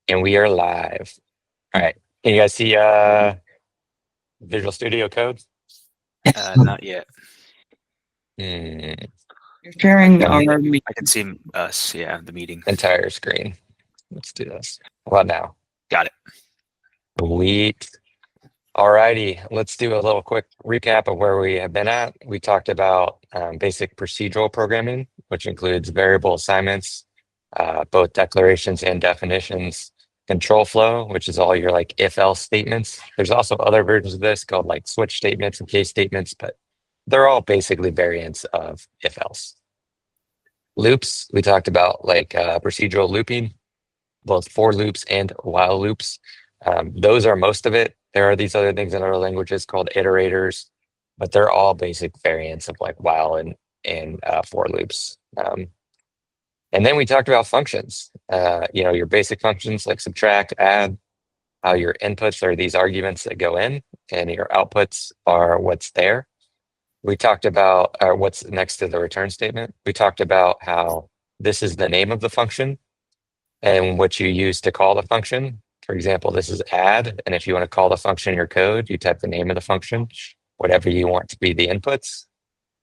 And we are live. All right. Can you guys see Visual Studio Code? Not yet. Hmm. Sharing our I can see us, the meeting. Entire screen. Let's do this. Well, now. Got it. Sweet. All righty. Let's do a little quick recap of where we have been at. We talked about basic procedural programming, which includes variable assignments, both declarations and definitions, control flow, which is all your like if-else statements. There's also other versions of this called like switch statements and case statements, but they're all basically variants of if-else. Loops, we talked about like procedural looping, both for loops and while loops. Those are most of it. There are these other things in other languages called iterators, but they're all basic variants of like while and for loops. And then we talked about functions, your basic functions like subtract, add, how your inputs are these arguments that go in and your outputs are what's there. We talked about what's next to the return statement. We talked about how this is the name of the function and what you use to call the function. For example, this is add. And if you want to call the function in your code, you type the name of the function, whatever you want to be the inputs,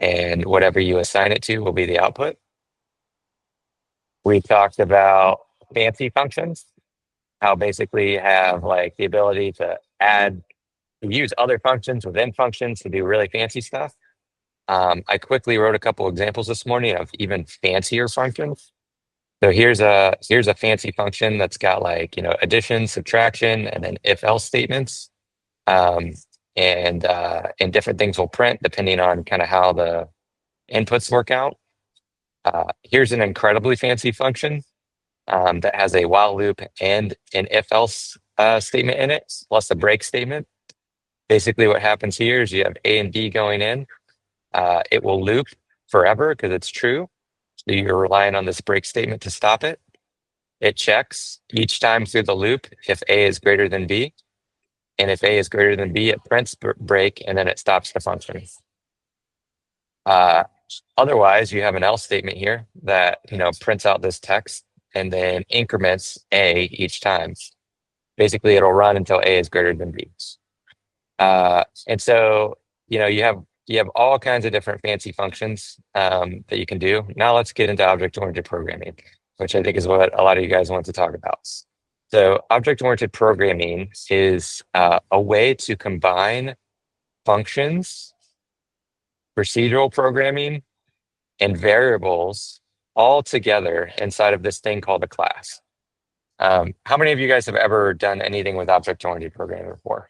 and whatever you assign it to will be the output. We talked about fancy functions, how basically you have like the ability to use other functions within functions to do really fancy stuff. I quickly wrote a couple examples this morning of even fancier functions. So here's a fancy function that's got like, addition, subtraction, and then if-else statements. And different things will print depending on kind of how the inputs work out. Here's an incredibly fancy function that has a while loop and an if-else statement in it, plus a break statement. Basically what happens here is you have A and B going in. It will loop forever because it's true. So you're relying on this break statement to stop it. It checks each time through the loop if A is greater than B. And if A is greater than B, it prints break and then it stops the function. Otherwise, you have an else statement here that prints out this text and then increments A each time. Basically, it'll run until A is greater than B. And so, you have all kinds of different fancy functions that you can do. Now let's get into object-oriented programming, which I think is what a lot of you guys want to talk about. So object-oriented programming is a way to combine functions, procedural programming, and variables all together inside of this thing called a class. How many of you guys have ever done anything with object-oriented programming before?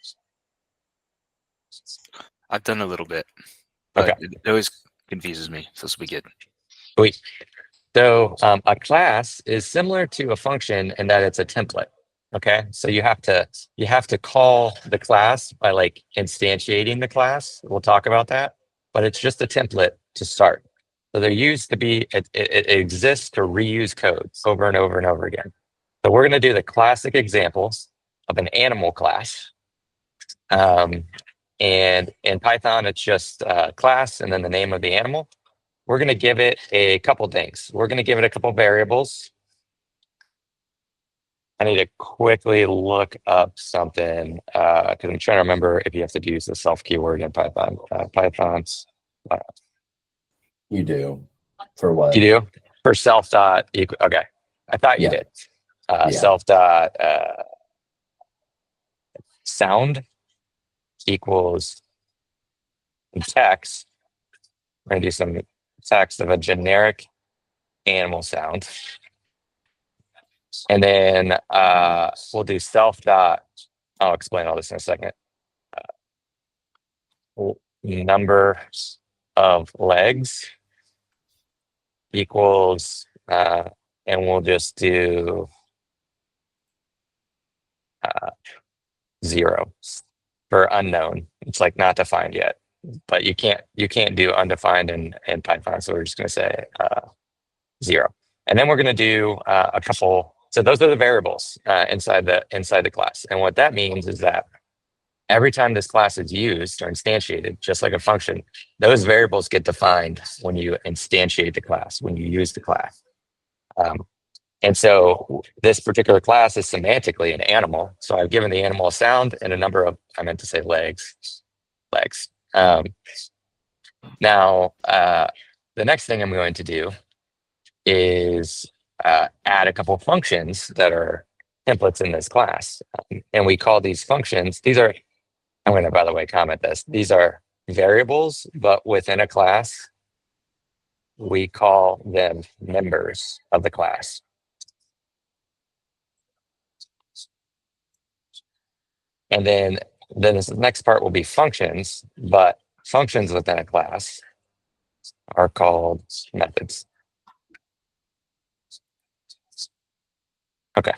I've done a little bit, but Okay. it always confuses me. So this will be good. Sweet. So a class is similar to a function in that it's a template. Okay. So you have to call the class by like instantiating the class. We'll talk about that, but it's just a template to start. So they're used to be, it exists to reuse code over and over and over again. So we're going to do the classic examples of an animal class. And in Python, it's just class and then the name of the animal. We're going to give it a couple things. We're going to give it a couple variables. I need to quickly look up something because I'm trying to remember if you have to use the self keyword in Python. Python's. You do. For what? You do? For self dot equal. Okay. I thought you did. Self dot sound equals text. We're going to do some text of a generic animal sound. And then we'll do self dot. I'll explain all this in a second. Number of legs equals, and we'll just do 0 for unknown. It's like not defined yet, but you can't do undefined in Python. So we're just going to say 0. And then we're going to do a couple. So those are the variables inside the class. And what that means is that every time this class is used or instantiated, just like a function, those variables get defined when you instantiate the class, when you use the class. And so this particular class is semantically an animal. So I've given the animal a sound and a number of, I meant to say legs. Now, the next thing I'm going to do is add a couple of functions that are templates in this class. And we call these functions, I'm going to, by the way, comment this. These are variables, but within a class, we call them members of the class. And then this next part will be functions, but functions within a class are called methods. Okay.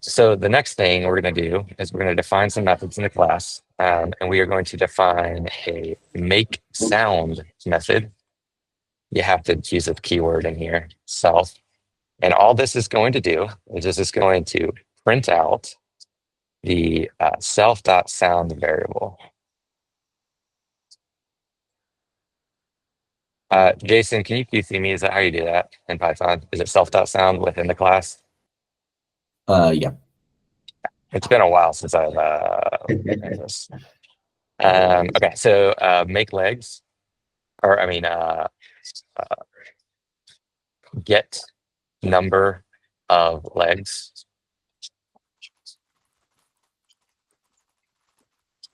So the next thing we're going to do is we're going to define some methods in the class, and we are going to define a make sound method. You have to use a keyword in here, self. And all this is going to do is this is going to print out the self.sound variable. Jason, can you QC me? Is that how you do that in Python? Is it self.sound within the class? Yeah. It's been a while since I've done this. Okay, so make legs, or I mean, get number of legs.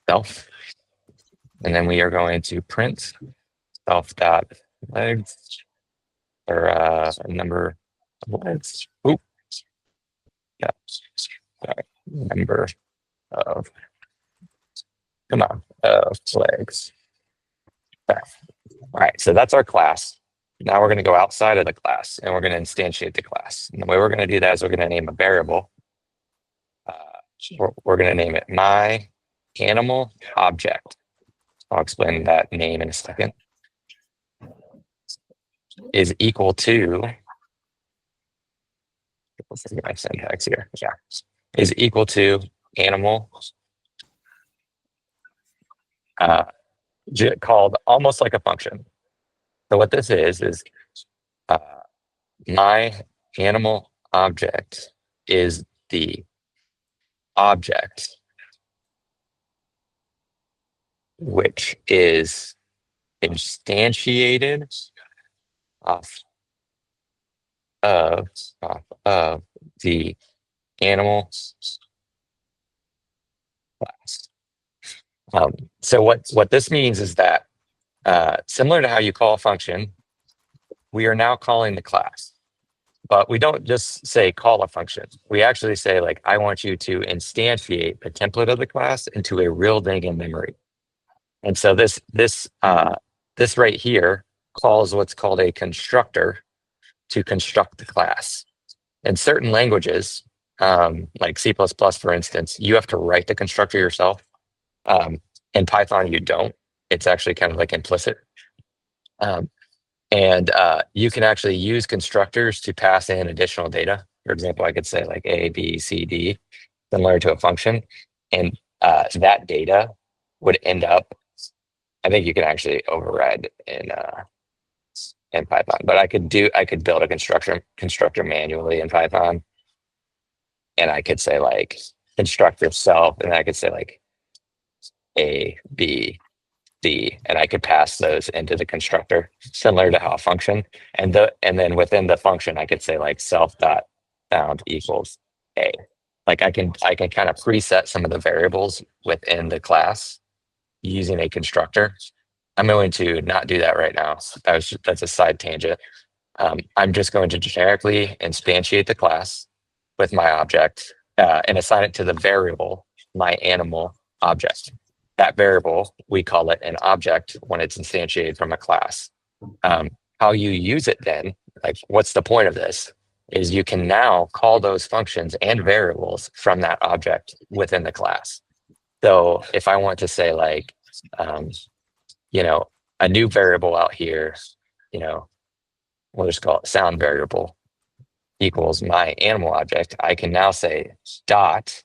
Self. And then we are going to print self.legs, or a number of legs. Oop. Yeah. Sorry. Number of, come on, of legs. Okay. All right, so that's our class. Now we're going to go outside of the class and we're going to instantiate the class. And the way we're going to do that is we're going to name a variable. We're going to name it my animal object. I'll explain that name in a second. Is equal to, let's look at my syntax here. Yeah, is equal to animal called almost like a function. So what this is my animal object is the object which is instantiated off of the animal class. So what this means is that similar to how you call a function, we are now calling the class. But we don't just say call a function. We actually say, like, I want you to instantiate the template of the class into a real thing in memory. And so this right here calls what's called a constructor to construct the class. In certain languages, like C++, for instance, you have to write the constructor yourself. In Python, you don't. It's actually kind of like implicit. And you can actually use constructors to pass in additional data. For example, I could say like A, B, C, D, similar to a function. And that data would end up, I think you can actually override in Python, but I could build a constructor manually in Python. And I could say like construct yourself, and I could say like A, B, C, and I could pass those into the constructor, similar to how a function, and then within the function, I could say like self.sound equals A. Like I can kind of preset some of the variables within the class using a constructor. I'm going to not do that right now. That's a side tangent. I'm just going to generically instantiate the class with my object and assign it to the variable, my animal object. That variable, we call it an object when it's instantiated from a class. How you use it then, like what's the point of this, is you can now call those functions and variables from that object within the class. So if I want to say like, a new variable out here, we'll just call it sound variable equals my animal object, I can now say dot,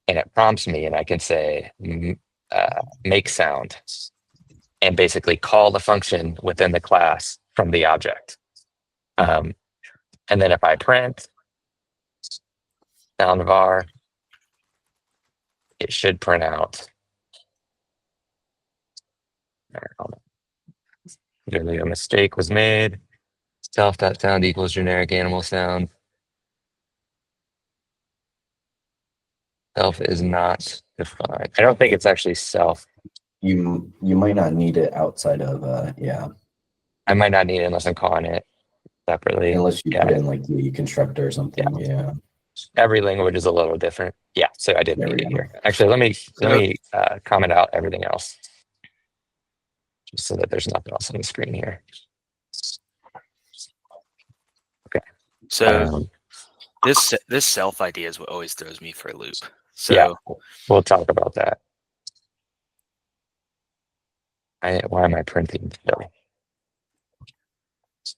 and it prompts me, and I can say make sound, and basically call the function within the class from the object. And then if I print sound var, it should print out. Clearly a mistake was made. Self.sound equals generic animal sound. Self is not defined. I don't think it's actually self. You might not need it outside of yeah, I might not need it unless I'm calling it separately. unless you Yeah. put in like the constructor or something. Yeah. Every language is a little different. Yeah, so I did There need we it go. here. Actually, let me comment out everything else, just so that there's nothing else on the screen here. So Um, this self idea is what always throws me for a loop. So yeah, we'll talk about that. Why am I printing still?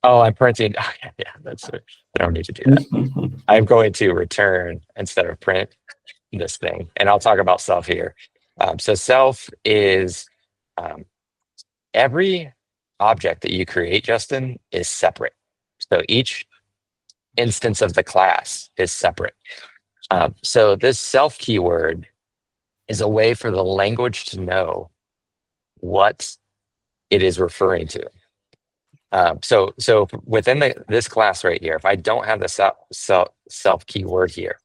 Oh, I'm printing. Yeah, that's it. I don't need to do that. I'm going to return instead of print this thing, and I'll talk about self here. So self is every object that you create, Justin, is separate. So each instance of the class is separate. So this self keyword is a way for the language to know what it is referring to. So within this class right here, if I don't have the self keyword here,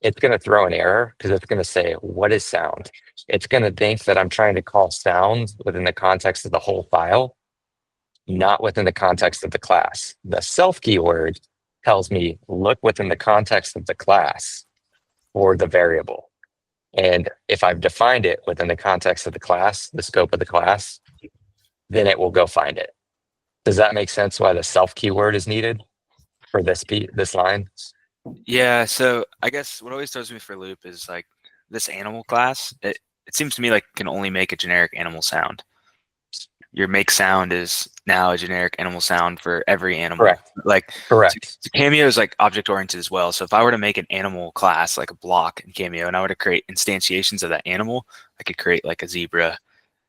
it's going to throw an error because it's going to say, what is sound? It's going to think that I'm trying to call sound within the context of the whole file, not within the context of the class. The self keyword tells me, look within the context of the class for the variable. And if I've defined it within the context of the class, the scope of the class, then it will go find it. Does that make sense why the self keyword is needed for this line? yeah, so I guess what always throws me for a loop is like this animal class. It seems to me like it can only make a generic animal sound. Your make sound is now a generic animal sound for every animal. Correct. Like Correct. Cameo is like object oriented as well. So if I were to make an animal class, like a block in Cameo, and I were to create instantiations of that animal, I could create like a zebra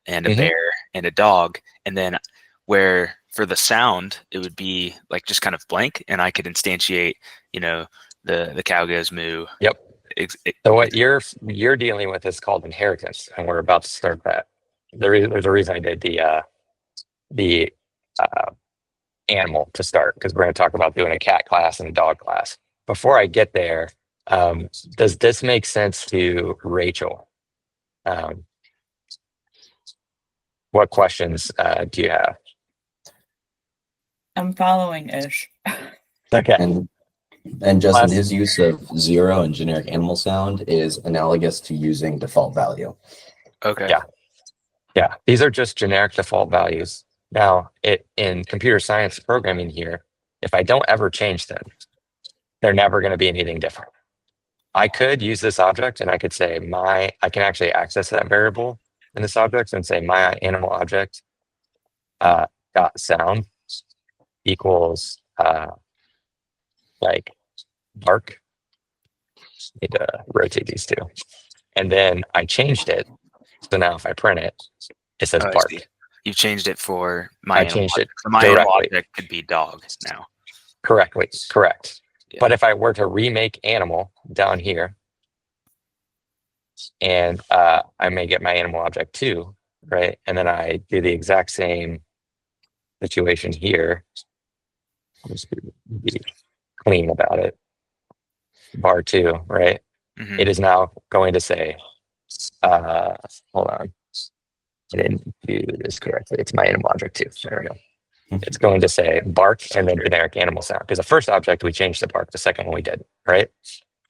and a Mhm. bear and a dog. And then where for the sound, it would be like just kind of blank, and I could instantiate, the cow goes moo. Yep. So what you're dealing with is called inheritance, and we're about to start that. There's a reason I did the animal to start, because we're going to talk about doing a cat class and a dog class. Before I get there, does this make sense to Rachel? What questions do you have? I'm following ish. Okay. And Justin, Last- his use of 0 and generic animal sound is analogous to using default value. Okay. Yeah. Yeah, these are just generic default values. Now, in computer science programming here, if I don't ever change them, they're never going to be anything different. I could use this object and I could say I can actually access that variable in this object and say my animal object dot sound equals like bark. Need to rotate these two. And then I changed it. So now if I print it, it says Oh, I bark. see. You've changed it for my I animal changed it object. So my animal directly. object could be dog now. Correctly, correct. Yeah. But if I were to remake animal down here, and I may get my animal object too, right? And then I do the exact same situation here. I'll just be clean about it. Bar 2, right? Mhm. It is now going to say, hold on. I didn't do this correctly. It's my animal object too. There we go. It's going to say bark and then generic animal sound. Because the first object we changed to bark, the second one we did, right?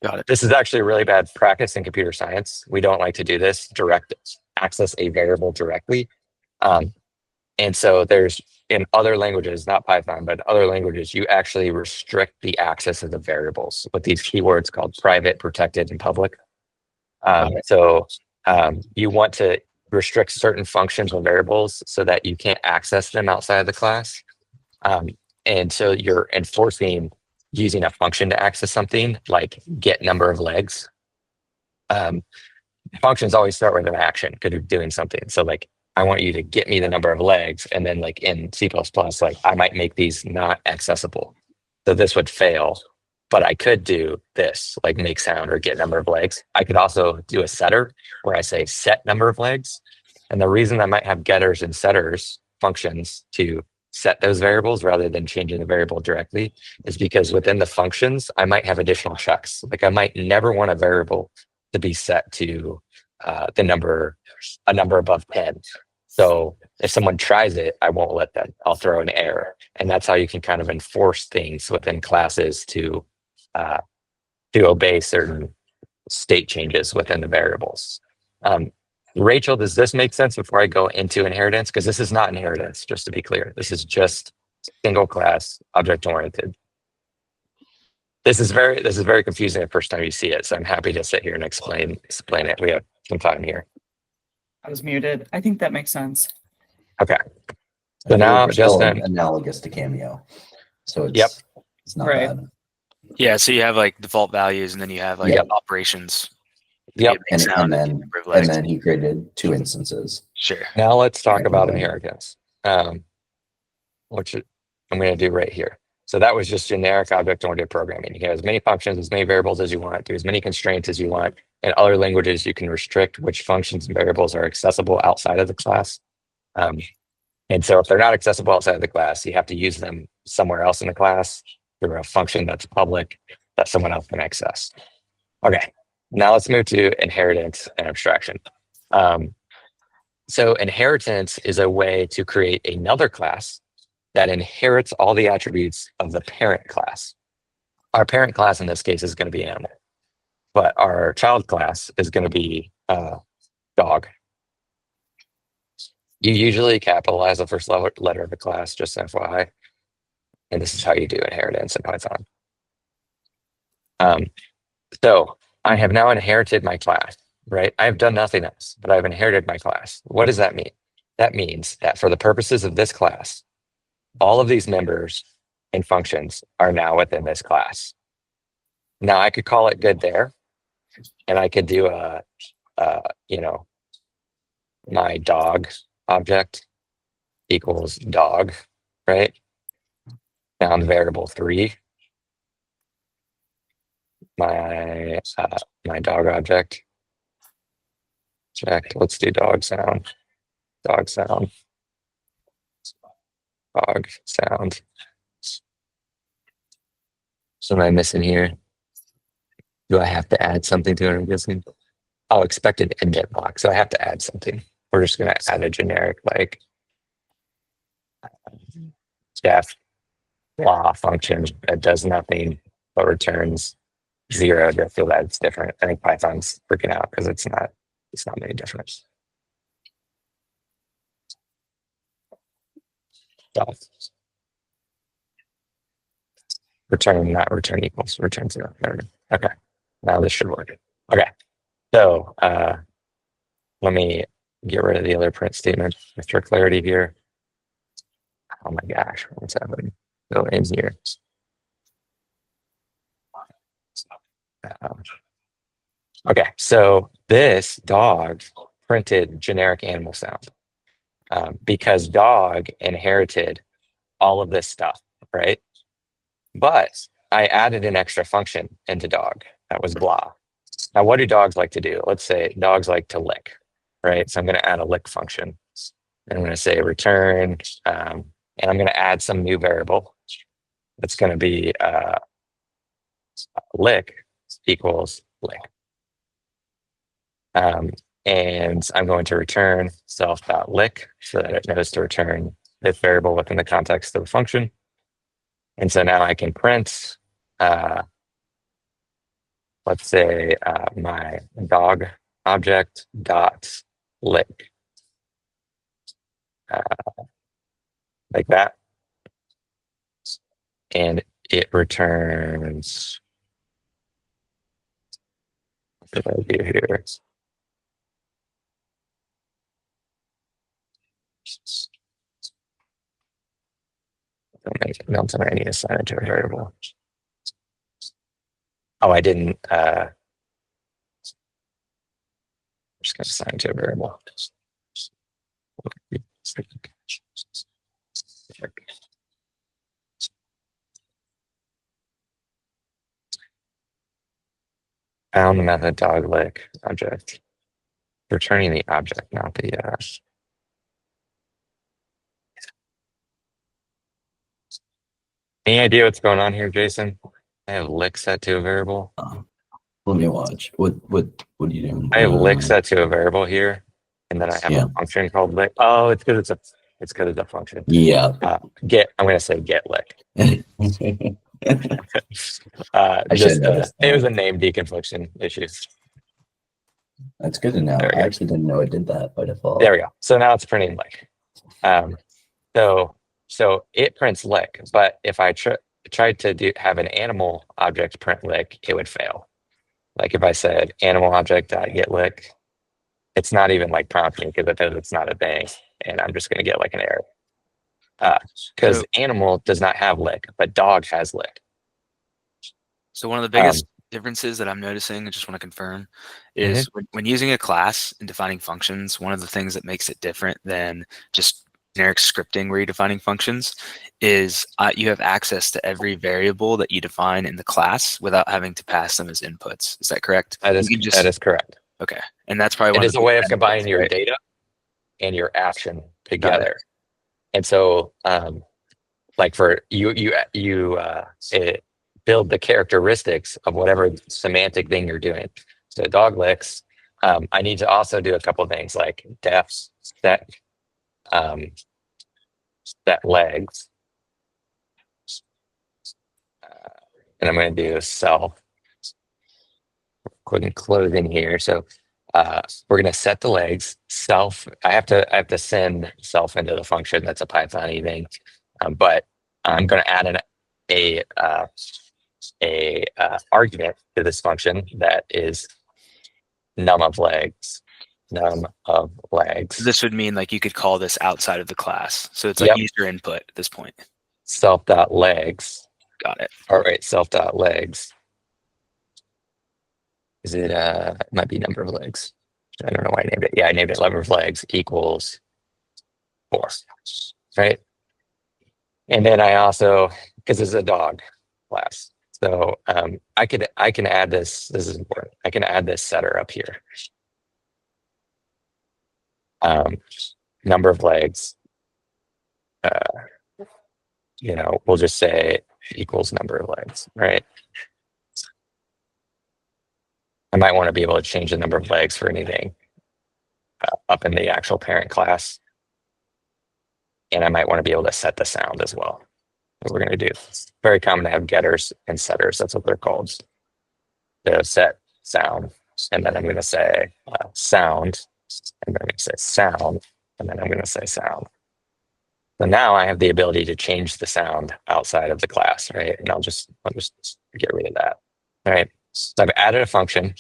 Got it. This is actually really bad practice in computer science. We don't like to do this, access a variable directly. And so there's in other languages, not Python, but other languages, you actually restrict the access of the variables with these keywords called private, protected, and public. So you want to restrict certain functions or variables so that you can't access them outside of the class. And so you're enforcing using a function to access something like get number of legs. Functions always start with an action because you're doing something. So like, I want you to get me the number of legs. And then like in C++, like I might make these not accessible. So this would fail, but I could do this, like make sound or get number of legs. I could also do a setter where I say set number of legs. And the reason I might have getters and setters functions to set those variables rather than changing the variable directly is because within the functions, I might have additional checks. Like I might never want a variable to be set to a number above 10. So if someone tries it, I won't let them. I'll throw an error. And that's how you can kind of enforce things within classes to obey certain state changes within the variables. Rachel, does this make sense before I go into inheritance? Because this is not inheritance, just to be clear. This is just single class object oriented. This is very confusing the first time you see it. So I'm happy to sit here and explain it. We have some time here. I was muted. I think that makes sense. Okay. I So feel now we're still Justin, analogous to Cameo. So it's, Yep. it's not Right. bad. Yeah, so you have like default values, and then you have like Yep. operations. Yep. You make sound and number of And legs. then he created 2 instances. Sure. now let's talk Right, about right. inheritance, which I'm going to do right here. So that was just generic object-oriented programming. You can have as many functions, as many variables as you want, do as many constraints as you want. In other languages, you can restrict which functions and variables are accessible outside of the class. And so if they're not accessible outside of the class, you have to use them somewhere else in the class through a function that's public that someone else can access. Okay, now let's move to inheritance and abstraction. So inheritance is a way to create another class that inherits all the attributes of the parent class. Our parent class in this case is going to be animal, but our child class is going to be dog. You usually capitalize the first letter of the class, just FYI. And this is how you do inheritance in Python. So I have now inherited my class, right? I've done nothing else, but I've inherited my class. What does that mean? That means that for the purposes of this class, all of these members and functions are now within this class. Now I could call it good there, and I could do my dog object equals dog, right? Found variable 3. My dog object. Checked. Let's do dog sound. Dog sound. Dog sound. So am I missing here? Do I have to add something to it? I'm guessing. Oh, expected indent block. So I have to add something. We're just going to add a generic like def blah function that does nothing but returns 0 to feel that it's different. I think Python's freaking out because it's not many difference. Def. Return, not return equals, return 0. There we go. Okay, now this should work. Okay, so let me get rid of the other print statement for clarity here. Oh my gosh, what's happening? Go in here. Okay, so this dog printed generic animal sound because dog inherited all of this stuff, right? But I added an extra function into dog that was blah. Now, what do dogs like to do? Let's say dogs like to lick, right? So I'm going to add a lick function. And I'm going to say return, and I'm going to add some new variable. That's going to be lick equals lick. And I'm going to return self.lick so that it knows to return this variable within the context of the function. And so now I can print, let's say my dog object dot lick, like that. And it returns, what did I do here? No, I need to assign it to a variable. Oh, I didn't. I'm just going to assign it to a variable. Found method dog lick object. Returning the object, not the Any idea what's going on here, Jason? I have lick set to a variable. Let me watch. What are you doing? I have lick set to a variable here, and then I have Yeah. a function called lick. Oh, it's because it's a function. Yeah. I'm gonna say get lick. I should notice It was that. a name deconfliction issue. That's good to know. There we I go. actually didn't know it did that by default. There we go. So now it's printing lick. So it prints lick, but if I tried to have an animal object print lick, it would fail. Like if I said animal object dot get lick, it's not even like prompting because it's not a thing, and I'm just going to get like an error. Because So- animal does not have lick, but dog has lick. So one of the biggest differences that I'm noticing, I just want to confirm, is when using a class and defining functions, one of the things that makes it different than just generic scripting where you're defining functions is you have access to every variable that you define in the class without having to pass them as inputs. Is that correct? That is You can that is correct. Okay. And that's probably It one is of a the way of benefits, combining your right? data and your action together. And so, like for it build the characteristics of whatever semantic thing you're doing. So dog licks. I need to also do a couple of things like def set legs, and I'm going to do self. Quick and closing here. So we're going to set the legs. Self. I have to send self into the function. That's a Python thing, but I'm going to add a argument to this function that is num of legs. Num of legs. This would mean like you could call this outside of the class. So it's like Yep. user input at this point. Self dot legs. Got it. All right. Self dot legs. Is it it might be number of legs. I don't know why I named it. Yeah, I named it number of legs equals 4. Right. And then I also, because it's a dog class. So I can add this. This is important. I can add this setter up here. Number of legs. We'll just say equals number of legs, right? I might want to be able to change the number of legs for anything up in the actual parent class. And I might want to be able to set the sound as well. What we're going to do. It's very common to have getters and setters. That's what they're called. They'll set sound. And then I'm going to say sound. And then I'm going to say sound. And then I'm going to say sound. So now I have the ability to change the sound outside of the class, right? And I'll just get rid of that. All right. So I've added a function,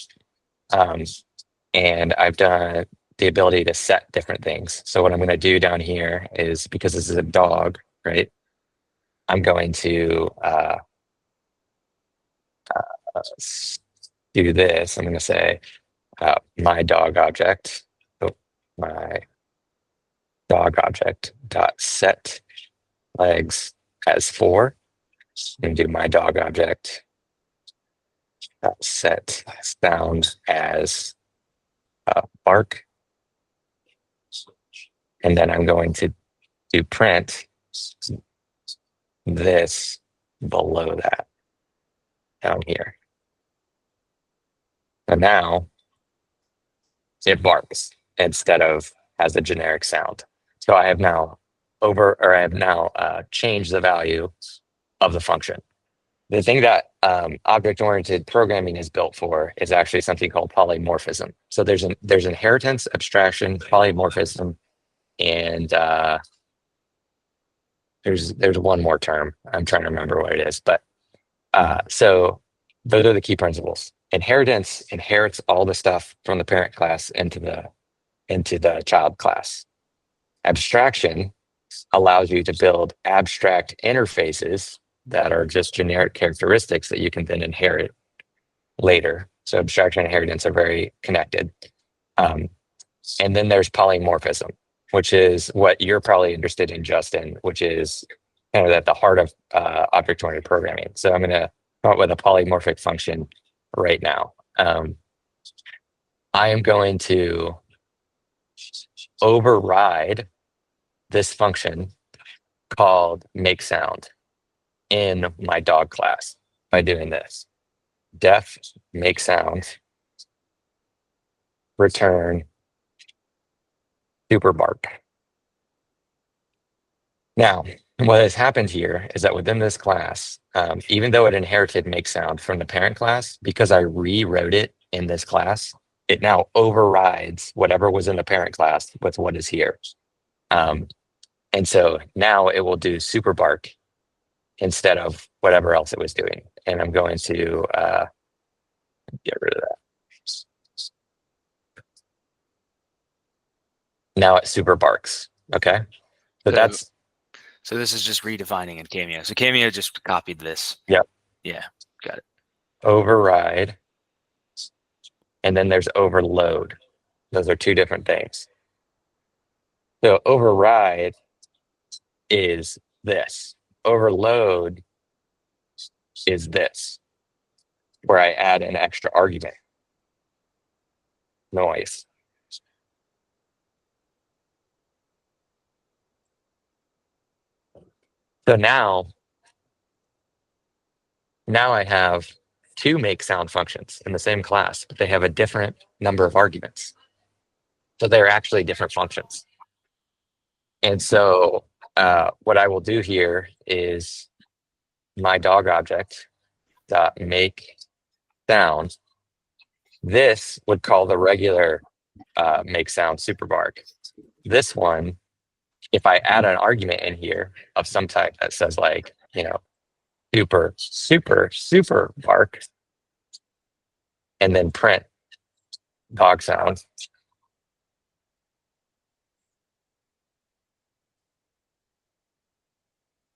and I've done the ability to set different things. So what I'm going to do down here is, because this is a dog, right? I'm going to do this. I'm going to say my dog object. My dog object dot set legs as 4. And do my dog object dot set sound as bark. And then I'm going to do print this below that down here. And now it barks instead of has a generic sound. So I have now changed the value of the function. The thing that object-oriented programming is built for is actually something called polymorphism. So there's inheritance, abstraction, polymorphism, and there's one more term. I'm trying to remember what it is, but so those are the key principles. Inheritance inherits all the stuff from the parent class into the child class. Abstraction allows you to build abstract interfaces that are just generic characteristics that you can then inherit later. So abstraction and inheritance are very connected. And then there's polymorphism, which is what you're probably interested in, Justin, which is kind of at the heart of object-oriented programming. So I'm going to come up with a polymorphic function right now. I am going to override this function called make sound in my dog class by doing this. Def make sound return super bark. Now, what has happened here is that within this class, even though it inherited make sound from the parent class, because I rewrote it in this class, it now overrides whatever was in the parent class with what is here. And so now it will do super bark instead of whatever else it was doing. And I'm going to get rid of that. Now it super barks. Okay. So that's So this is just redefining in Cameo. So Cameo just copied this. Yep. Yeah, got it. override. And then there's overload. Those are two different things. So override is this. Overload is this, where I add an extra argument. Noise. So now I have two make sound functions in the same class, but they have a different number of arguments. So they're actually different functions. And so what I will do here is my dog object dot make sound. This would call the regular make sound super bark. This one, if I add an argument in here of some type that says like, super bark, and then print dog sound.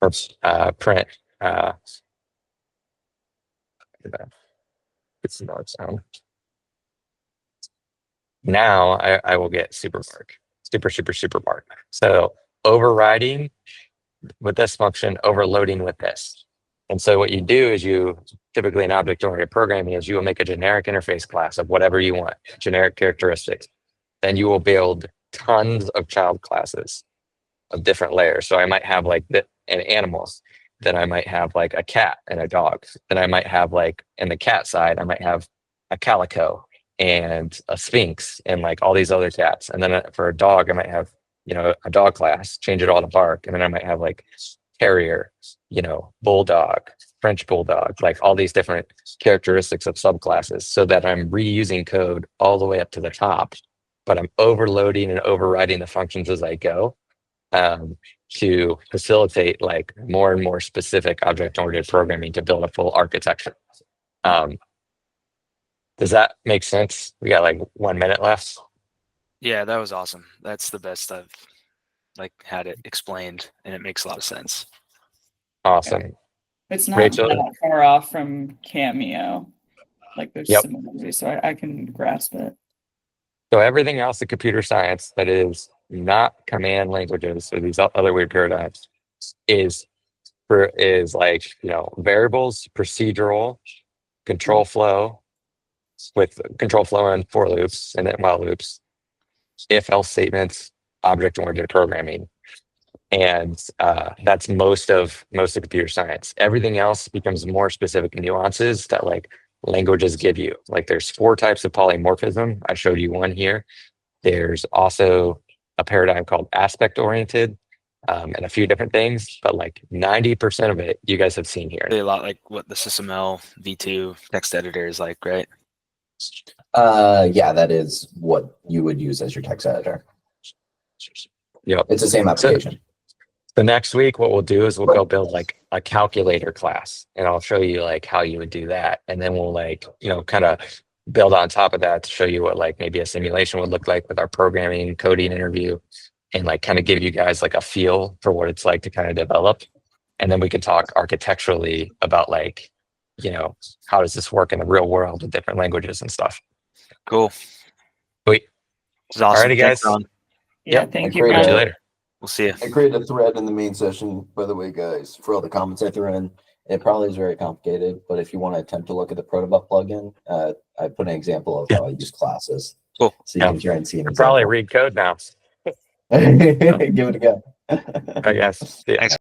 Or print it's dog sound. Now I will get super bark, super bark. So overriding with this function, overloading with this. And so what you do is typically in object-oriented programming is you will make a generic interface class of whatever you want, generic characteristics. Then you will build tons of child classes of different layers. So I might have like an animal, then I might have like a cat and a dog. Then I might have like in the cat side, I might have a calico and a sphinx and like all these other cats. And then for a dog, I might have, a dog class, change it all to bark. And then I might have like terrier, bulldog, French bulldog, like all these different characteristics of subclasses so that I'm reusing code all the way up to the top, but I'm overloading and overriding the functions as I go to facilitate like more and more specific object-oriented programming to build a full architecture. Does that make sense? We got like 1 minute left. Yeah, that was awesome. That's the best I've had it explained, and it makes a lot of sense. Awesome. It's not Rachel? that far off from Cameo. Like there's Yep. similarities, so I can grasp it. So everything else in computer science that is not command languages or these other weird paradigms is like, variables, procedural, control flow with control flow and for loops and then while loops, if else statements, object-oriented programming. And that's most of computer science. Everything else becomes more specific nuances that like languages give you. Like there's 4 types of polymorphism. I showed you one here. There's also a paradigm called aspect-oriented and a few different things, but like 90% of it you guys have seen here. A lot like what the SysML v2 text editor is like, right? Yeah, that is what you would use as your text editor. Yep. It's the same application. So next week, what we'll do is we'll go build like a calculator class, and I'll show you like how you would do that. And then we'll like, kind of build on top of that to show you what like maybe a simulation would look like with our programming coding interview and like kind of give you guys like a feel for what it's like to kind of develop. And then we can talk architecturally about like, how does this work in the real world with different languages and stuff. Cool. Sweet. This is awesome. Alrighty, Thanks, guys. Ron. Yeah, Yep. thank I you. agree. Catch you Guys. later. We'll see you. I created a thread in the main session, by the way, guys, for all the comments I threw in. It probably is very complicated, but if you want to attempt to look at the Protobuf plugin, I put an example of how I use classes. Cool. So you Yeah. can try and see an Could probably example. read code now, Give it a go. I guess. Yeah. Thanks.